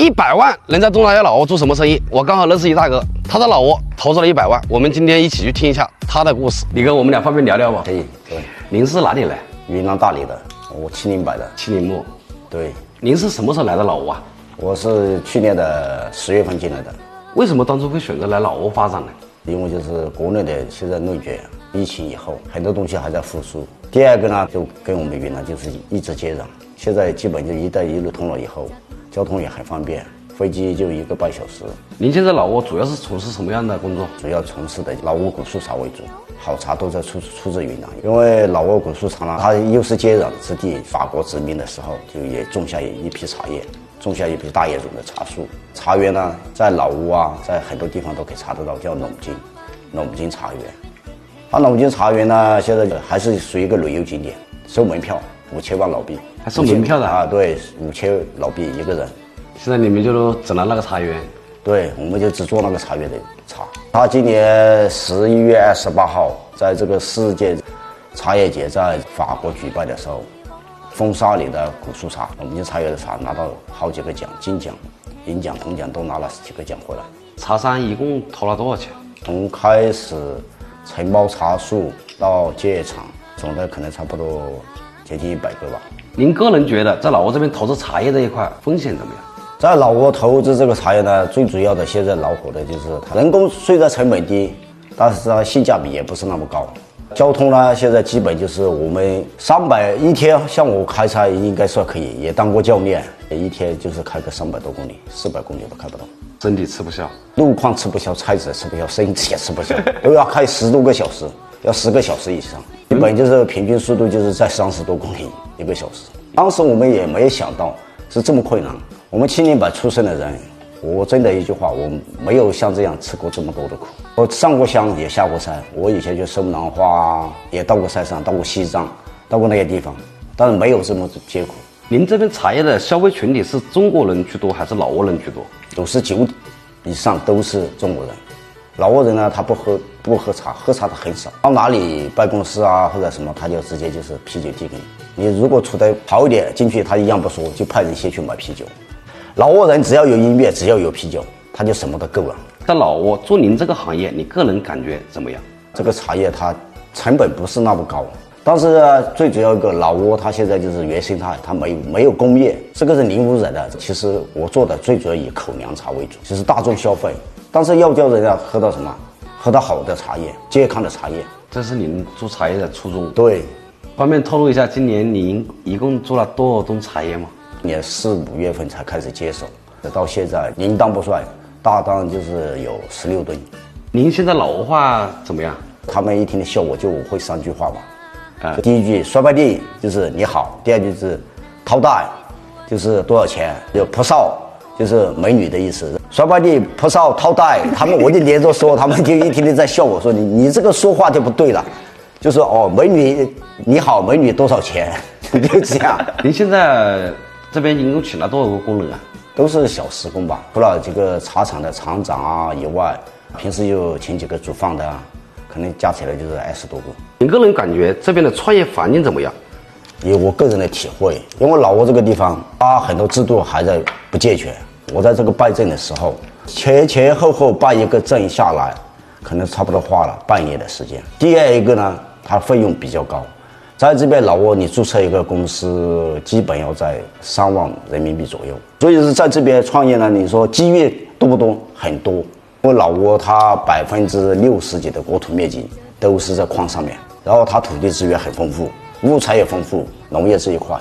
100万能在东南亚老挝做什么生意？我刚好认识一大哥，他在老挝投资了100万。我们今天一起去听一下他的故事。李哥，我们俩方便聊聊吗？可以。对，您是哪里人？云南大理的，我70摆的。70末。对，您是什么时候来的老挝啊？我是去年的10月份进来的。为什么当初会选择来老挝发展呢？因为就是国内的现在内卷，疫情以后很多东西还在复苏。第二个呢，就跟我们云南就是一直接壤，现在基本就一带一路通了以后，交通也很方便，飞机就1个半小时。您现在老挝主要是从事什么样的工作？主要从事的老挝果树茶为主，好茶都在出自云南。因为老挝果树茶呢，它又是接壤之地，法国殖民的时候就也种下一批茶叶，种下一批大叶种的茶树。茶园呢，在老挝啊，在很多地方都可以查得到，叫龙津茶园。它龙津茶园呢，现在还是属于一个旅游景点，收门票5000万老币，还收门票的啊？对，5000老币一个人。现在你们就整了那个茶园？对，我们就只做那个茶园的茶。他今年11月28号，在这个世界茶叶节在法国举办的时候，风沙里的果树茶，龙津茶园的茶拿到好几个奖，金奖、银奖、铜奖都拿了几个奖回来。茶商一共投了多少钱？从开始承包茶树到建厂，总的可能差不多接近100个吧。您个人觉得在老挝这边投资茶叶这一块风险怎么样？在老挝投资这个茶叶呢，最主要的现在恼火的就是它人工虽然成本低，但是它性价比也不是那么高。交通呢，现在基本就是我们300一天，像我开车应该算可以，也当过教练，一天就是开个300多公里，400公里都开不到。身体吃不消，路况吃不消，菜子吃不消，身体也吃不消，都要开10多个小时，要10个小时以上，基本就是平均速度就是在30多公里1个小时。当时我们也没想到是这么困难。我们70摆出生的人，我真的一句话，我没有像这样吃过这么多的苦。我上过香，也下过山，我以前就收兰花，也到过山上，到过西藏，到过那些地方，但是没有这么艰苦。您这边茶叶的消费群体是中国人居多还是老挝人居多？99%以上都是中国人。老挝人呢，他不喝茶，喝茶的很少。到哪里办公室啊或者什么，他就直接就是啤酒递给你。你如果处得好一点，进去他一样不说，就派人先去买啤酒。老挝人只要有音乐，只要有啤酒，他就什么都够了。在老挝做您这个行业，你个人感觉怎么样？这个茶叶它成本不是那么高，但是最主要一个老挝它现在就是原生态，它没有工业，这个是零污染的。其实我做的最主要以口粮茶为主，就是大众消费，但是要叫人家喝到什么？喝到好的茶叶，健康的茶叶。这是您做茶叶的初衷。对，方便透露一下，今年您一共做了多少吨茶叶吗？也4、5月份才开始接手，到现在零单不算，大单就是有16吨。您现在老挝话怎么样？他们一听的笑我就会3句话嘛。第一句刷快递就是你好，第二句是掏袋就是多少钱，有扑少就是美女的意思。刷快递扑少掏袋，他们我就连着说，他们就一听的在笑我说你这个说话就不对了，就说哦美女你好，美女多少钱，就这样。您现在这边一共请了多少个工人啊？都是小时工吧，除了这个茶厂的厂长啊以外，平时又请几个煮饭的啊，可能加起来就是20多个。你个人感觉这边的创业环境怎么样？以我个人的体会，因为老挝这个地方，它很多制度还在不健全。我在这个办证的时候，前后办一个证下来，可能差不多花了半年的时间。第二一个呢，它费用比较高。在这边老挝，你注册一个公司，基本要在3万人民币左右。所以是在这边创业呢，你说机遇多不多？很多。因为老挝它60%几的国土面积都是在矿上面，然后它土地资源很丰富，物产也丰富，农业这一块，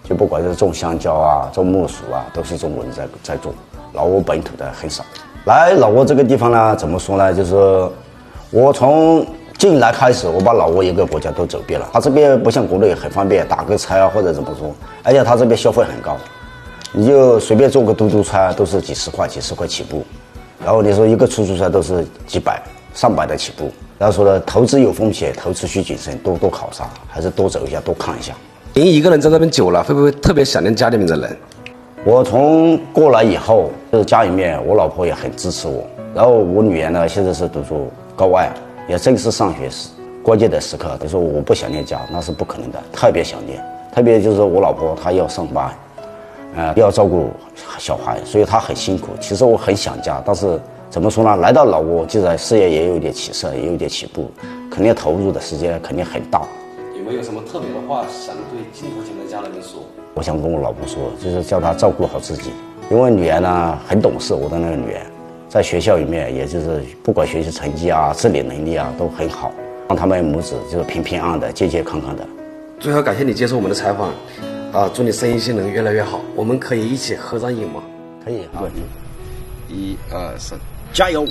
就不管是种香蕉啊、种木薯啊，都是中国人在做，老挝本土的很少。来老挝这个地方呢，怎么说呢？就是我从进来开始，我把老挝一个国家都走遍了。他这边不像国内很方便，打个车啊或者怎么说，而且他这边消费很高，你就随便坐个嘟嘟车都是几十块起步，然后你说一个出租车都是几百、300的起步。然后说呢，投资有风险，投资需谨慎，多考察，还是多走一下，多看一下。您一个人在这边久了，会不会特别想念家里面的人？我从过来以后，就是家里面我老婆也很支持我，然后我女儿呢现在是读书高2，也正是上学时关键的时刻。你说我不想念家，那是不可能的，特别想念。特别就是我老婆她要上班，要照顾小孩，所以他很辛苦。其实我很想家，但是怎么说呢？来到老挝，就在事业也有点起色，也有点起步，肯定投入的时间肯定很大。有没有什么特别的话想对镜头前的家人们说？我想跟我老婆说，就是叫她照顾好自己，因为女儿呢很懂事，我的那个女儿，在学校里面也就是不管学习成绩啊、自理能力啊都很好，让他们母子就是平平安安的、健健康康的。最后感谢你接受我们的采访，祝你生意兴隆，越来越好。我们可以一起合张影吗？可以，好，1、2、3，加油！